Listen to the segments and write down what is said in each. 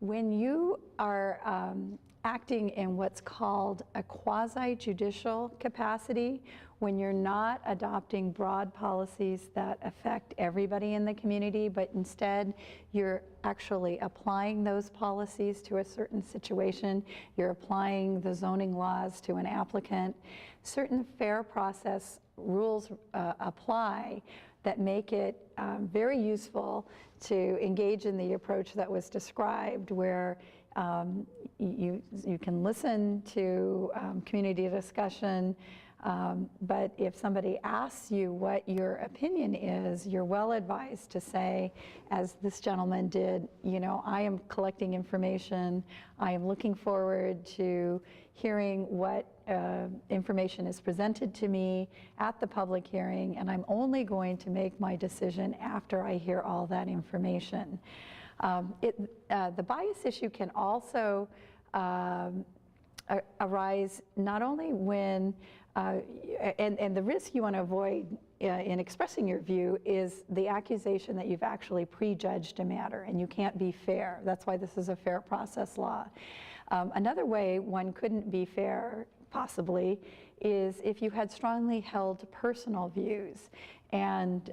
When you are acting in what's called a quasi-judicial capacity, when you're not adopting broad policies that affect everybody in the community, but instead you're actually applying those policies to a certain situation, you're applying the zoning laws to an applicant, certain fair process rules apply that make it very useful to engage in the approach that was described, where you can listen to community discussion, but if somebody asks you what your opinion is, you're well advised to say, as this gentleman did, you know, I am collecting information, I am looking forward to hearing what information is presented to me at the public hearing, and I'm only going to make my decision after I hear all that information. The bias issue can also arise not only when, and the risk you want to avoid in expressing your view is the accusation that you've actually prejudged a matter and you can't be fair. That's why this is a fair process law. Another way one couldn't be fair, possibly, is if you had strongly held personal views. And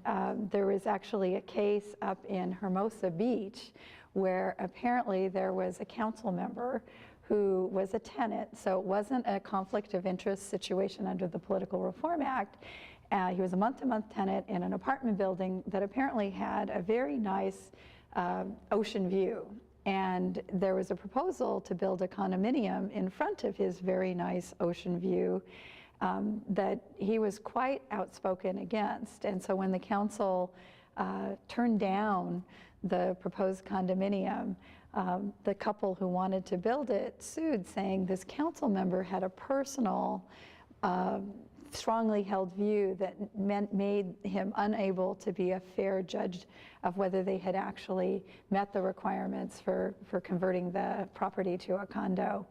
there was actually a case up in Hermosa Beach where apparently there was a council member who was a tenant, so it wasn't a conflict of interest situation under the Political Reform Act. He was a month-to-month tenant in an apartment building that apparently had a very nice ocean view. And there was a proposal to build a condominium in front of his very nice ocean view that he was quite outspoken against. And so when the council turned down the proposed condominium, the couple who wanted to build it sued, saying this council member had a personal, strongly held view that made him unable to be a fair judge of whether they had actually met the requirements for converting the property to a condo.